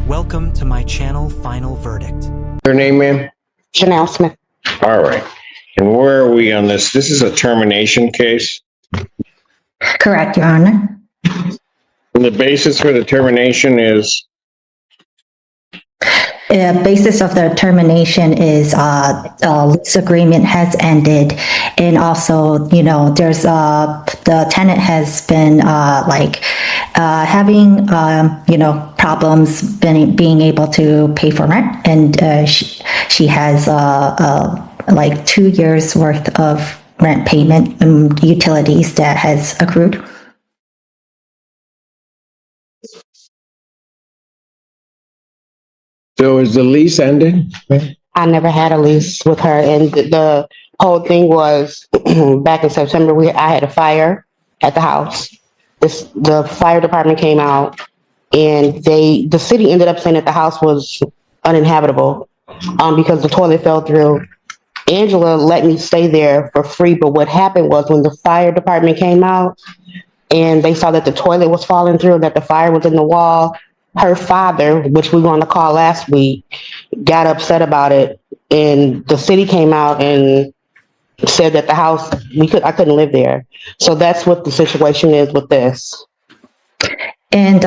Welcome to my channel, Final Verdict. Your name, ma'am? Janelle Smith. All right. And where are we on this? This is a termination case. Correct, Your Honor. And the basis for the termination is? The basis of the termination is lease agreement has ended, and also, there's the tenant has been having problems being able to pay for rent, and she has like 2 years worth of rent payment and utilities that has accrued. So is the lease ended? I never had a lease with her, and the whole thing was back in September. I had a fire at the house. The fire department came out, and the city ended up saying that the house was uninhabitable because the toilet fell through. Angela let me stay there for free, but what happened was when the fire department came out and they saw that the toilet was falling through, that the fire was in the wall, her father, which we were on the call last week, got upset about it, and the city came out and said that the house, I couldn't live there. So that's what the situation is with this. And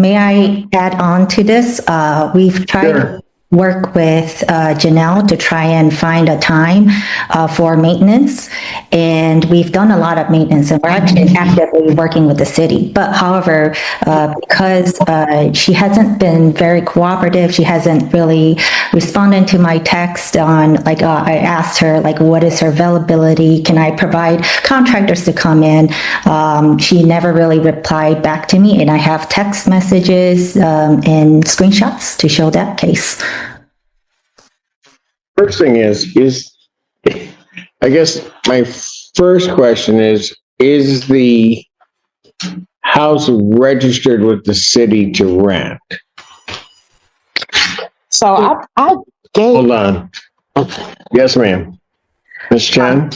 may I add on to this? We've tried to work with Janelle to try and find a time for maintenance, and we've done a lot of maintenance, and we're actually actively working with the city. But however, because she hasn't been very cooperative, she hasn't really responded to my text on, I asked her, what is her availability? Can I provide contractors to come in? She never really replied back to me, and I have text messages and screenshots to show that case. First thing is I guess my first question is the house registered with the city to rent? So I gave... Hold on. Yes, ma'am. Ms. Chen?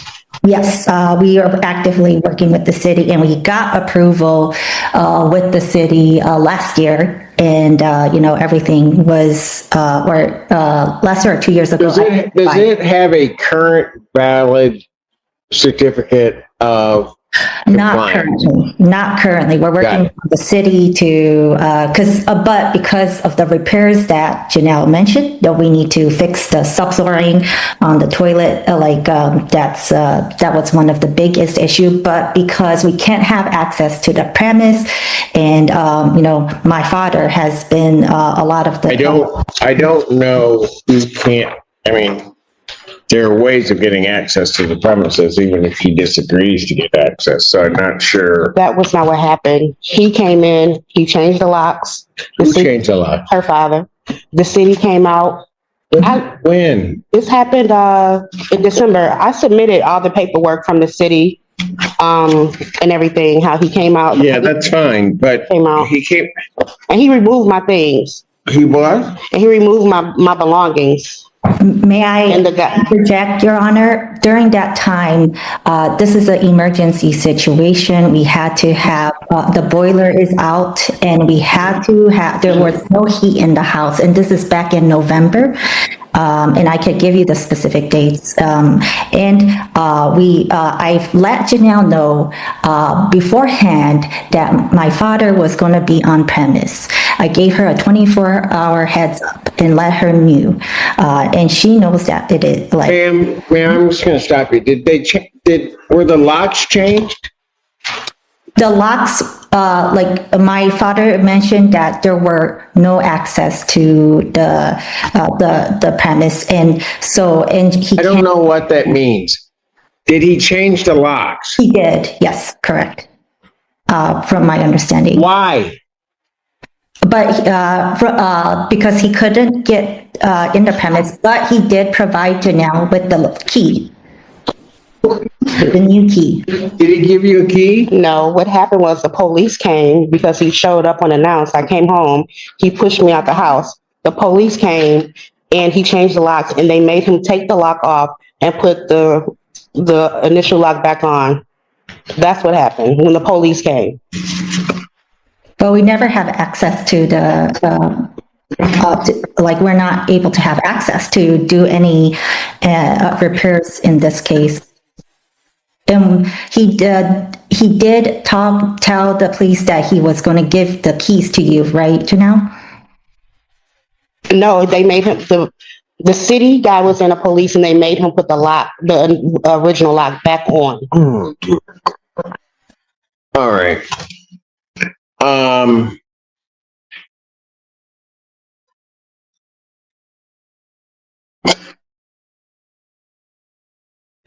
Yes, we are actively working with the city, and we got approval with the city last year, and everything was last year or 2 years ago. Does it have a current valid certificate of compliance? Not currently. We're working with the city to but because of the repairs that Janelle mentioned, that we need to fix the subflooring on the toilet. That was one of the biggest issue. But because we can't have access to the premise, and my father has been a lot of the. I don't know who can't. I mean, there are ways of getting access to the premises, even if he disagrees to get access. So I'm not sure. That was not what happened. He came in, he changed the locks. Who changed the locks? Her father. The city came out. When? This happened in December. I submitted all the paperwork from the city and everything, how he came out. Yeah, that's fine, but he came. And he removed my things. He what? And he removed my belongings. May I interject, Your Honor? During that time, this is an emergency situation. We had to have, the boiler is out, and we had to have, there was no heat in the house, and this is back in November. And I could give you the specific dates. I've let Janelle know beforehand that my father was going to be on premise. I gave her a 24-hour heads up and let her know, and she knows that it is like. Ma'am, I'm just going to stop you. Were the locks changed? The locks, my father mentioned that there were no access to the premise, and he. I don't know what that means. Did he change the locks? He did. Yes, correct. From my understanding. Why? But because he couldn't get in the premise, but he did provide Janelle with the key. The new key. Did he give you a key? No, what happened was the police came because he showed up unannounced. I came home. He pushed me out the house. The police came and he changed the locks, and they made him take the lock off and put the initial lock back on. That's what happened when the police came. But we never have access to like we're not able to have access to do any repairs in this case. And he did tell the police that he was going to give the keys to you, right, Janelle? No, they made him, the city guy was in a police and they made him put the original lock back on. All right.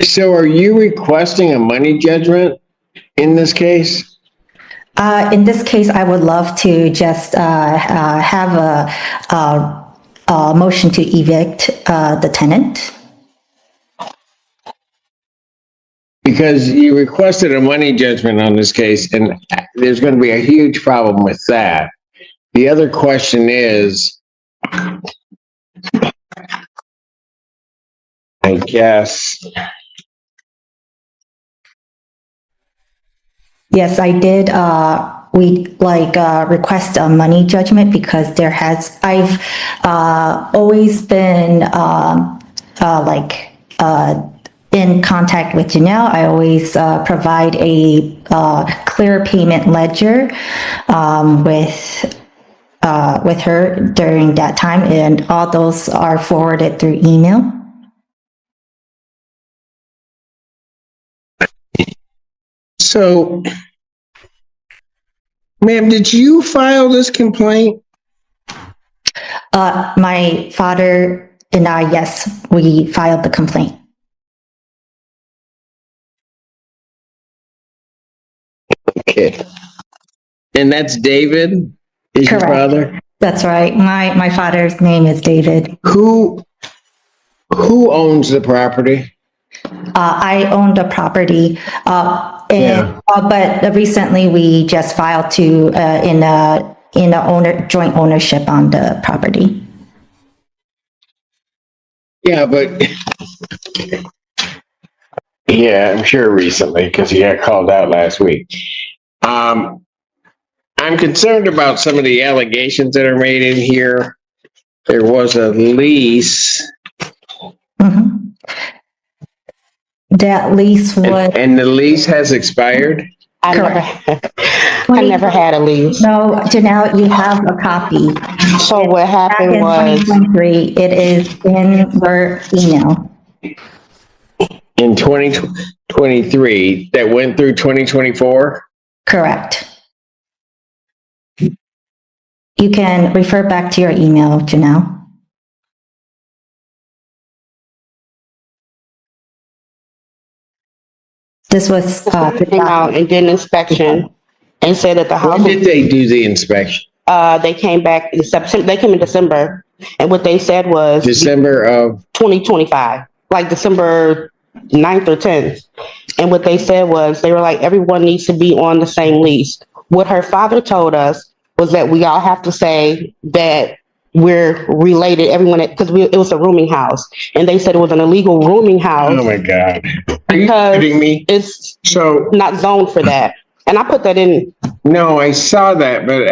So are you requesting a money judgment in this case? In this case, I would love to just have a motion to evict the tenant. Because you requested a money judgment on this case, and there's going to be a huge problem with that. The other question is, I guess, Yes, I did. Request a money judgment because I've always been in contact with Janelle. I always provide a clear payment ledger with her during that time, and all those are forwarded through email. so, ma'am, did you file this complaint? My father and I, yes, we filed the complaint. Okay. And that's David, is your Correct. father? That's right. My father's name is David. Who owns the property? I own the property, but recently we just filed to in a joint ownership on the property. Yeah, but yeah, I'm sure recently because he got called out last week. I'm concerned about some of the allegations that are made in here. There was a lease. Mm-hmm. That lease was And the lease has expired? I never had a lease. No, Janelle, you have a copy. So what Back happened in was, 2023, it is in your email. In 2023, that went through 2024? Correct. You can refer back to your email, Janelle. This was came out and did an inspection and said that the house, When did they do the inspection? they came back in September, they came in December. And what they said was December of, 2025, like December 9th or 10th. And what they said was, they were like, everyone needs to be on the same lease. What her father told us was that we all have to say that we're related, everyone, because it was a rooming house. And they said it was an illegal rooming house. oh my God. Are you Because kidding me? it's So, not zoned for that. And I put that in. no, I saw that, but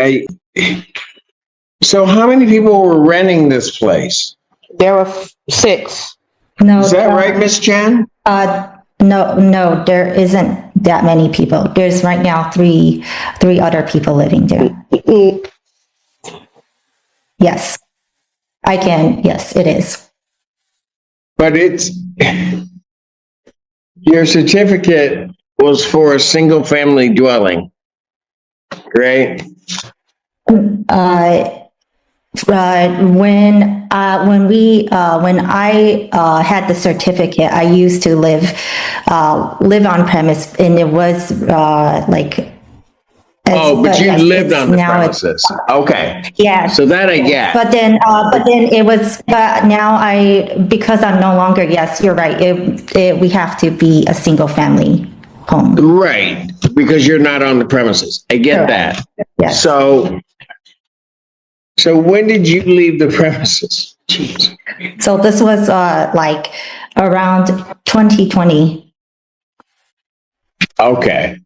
so how many people were renting this place? There were 6. No. Is that right, Miss Chen? No, there isn't that many people. There's right now three other people living there. Mm, Yes, I can. Yes, it is. But your certificate was for a single family dwelling, right? When I had the certificate, I used to live on premise, and it was But you yes, lived on the now premises. Okay. Yeah. So that I get. But then it was. But now because I'm no longer. Yes, you're right. We have to be a single family home. Right, because you're not on the premises. I get Correct. that. Yes. So when did you leave the premises? Jeez. So this was around 2020. Okay.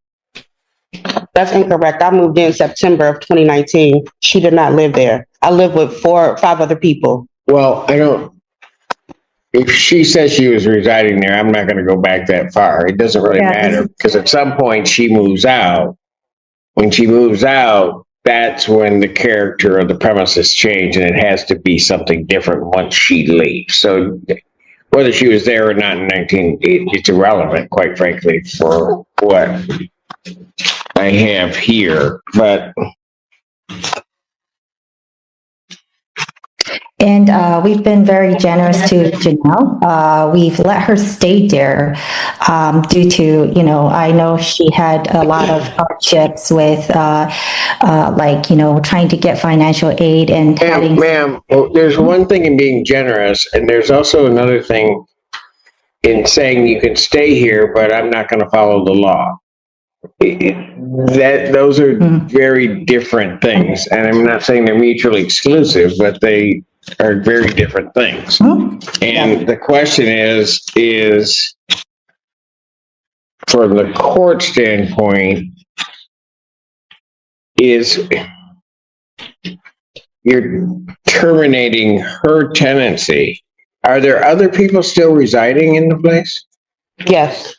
That's incorrect. I moved in September of 2019. She did not live there. I live with 5 other people. Well, I don't, if she says she was residing there, I'm not gonna go back that far. It doesn't really Yeah, matter, because at some point she moves out. When she moves out, that's when the character of the premises change, and it has to be something different once she leaves. So whether she was there or not in it's irrelevant, quite frankly, for what I have here. But And we've been very generous to Janelle. We've let her stay there due to, I know she had a lot of hardships with, trying to get financial aid and having. ma'am, well, there's one thing in being generous, and there's also another thing in saying you can stay here, but I'm not going to follow the law. Those are very different things, and I'm not saying they're mutually exclusive, but they are very different things. And the question is from the court standpoint, is you're terminating her tenancy. Are there other people still residing in the place? Yes.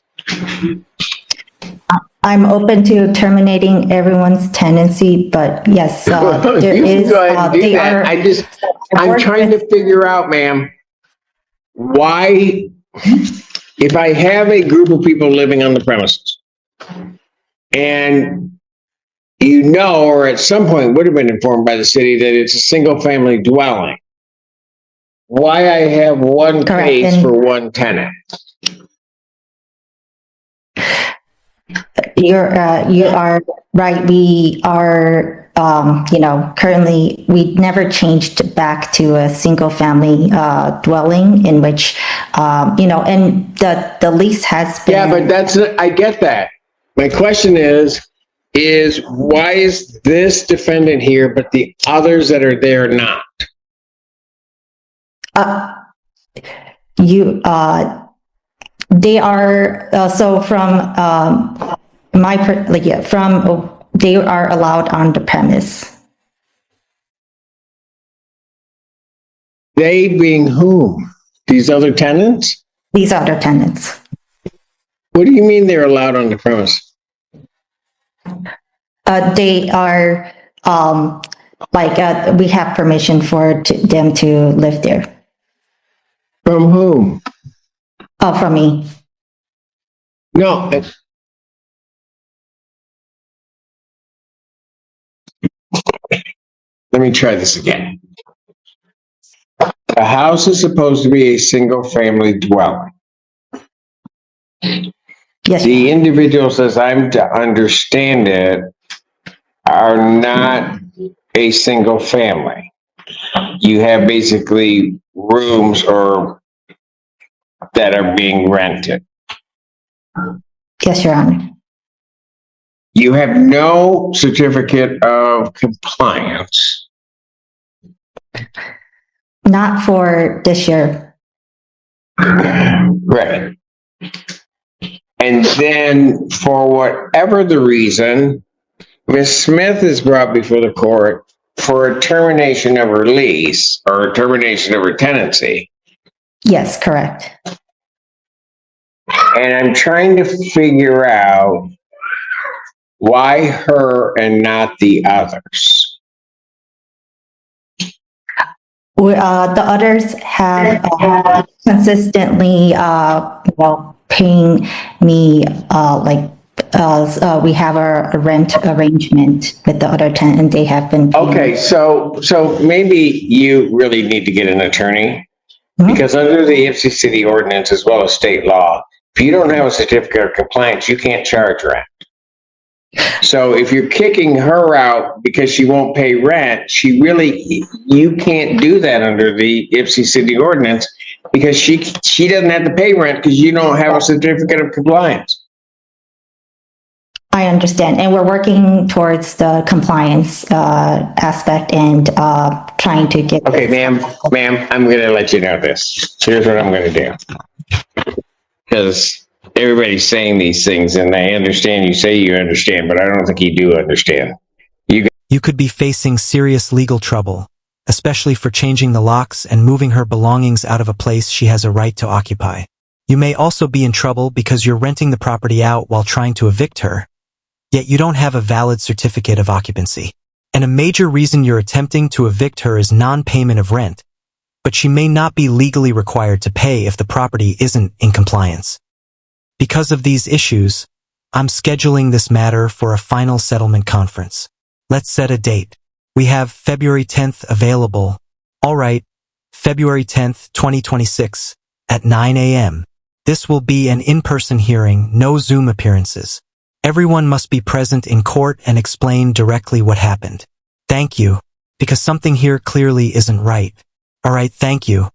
I'm open to terminating everyone's tenancy, but yes, there You can is. go ahead and do They that. are. I'm trying to figure out, ma'am, why, if I have a group of people living on the premises, and or at some point would have been informed by the city that it's a single family dwelling, why I have one Correct. case for one tenant? You are right. We are, currently, we never changed back to a single family dwelling in which, and the lease has been. Yeah, but I get that. My question is why is this defendant here, but the others that are there not? They are, so from, they are allowed on the premise. They being whom? These other tenants? These other tenants. What do you mean they're allowed on the premise? They are, we have permission for them to live there. From whom? From me. No. Let me try this again. A house is supposed to be a single family dwelling. Yes. The individuals, as I'm to understand it, are not a single family. You have basically rooms or that are being rented. Yes, Your Honor. You have no certificate of compliance. Not for this year. Right. And then, for whatever the reason, Ms. Smith is brought before the court for a termination of her lease or a termination of her tenancy. Yes, correct. And I'm trying to figure out why her and not the others. The others have consistently, paying me, we have a rent arrangement with the other tenant, and they have been paying. Okay, so maybe you really need to get an attorney, because under the Ipsy City ordinance as well as state law, if you don't have a certificate of compliance, you can't charge rent. So if you're kicking her out because she won't pay rent, you can't do that under the Ipsy City ordinance, because she doesn't have to pay rent because you don't have a certificate of compliance. I understand, and we're working towards the compliance aspect and trying to get. Okay, ma'am, I'm going to let you know this. Here's what I'm going to do. Because everybody's saying these things, and I understand you say you understand, but I don't think you do understand. You could be facing serious legal trouble, especially for changing the locks and moving her belongings out of a place she has a right to occupy. You may also be in trouble because you're renting the property out while trying to evict her, yet you don't have a valid certificate of occupancy. And a major reason you're attempting to evict her is non-payment of rent, but she may not be legally required to pay if the property isn't in compliance. Because of these issues, I'm scheduling this matter for a final settlement conference. Let's set a date. We have February 10th available. All right, February 10th, 2026, at 9 a.m. This will be an in-person hearing, no Zoom appearances. Everyone must be present in court and explain directly what happened. Thank you, because something here clearly isn't right. All right, thank you.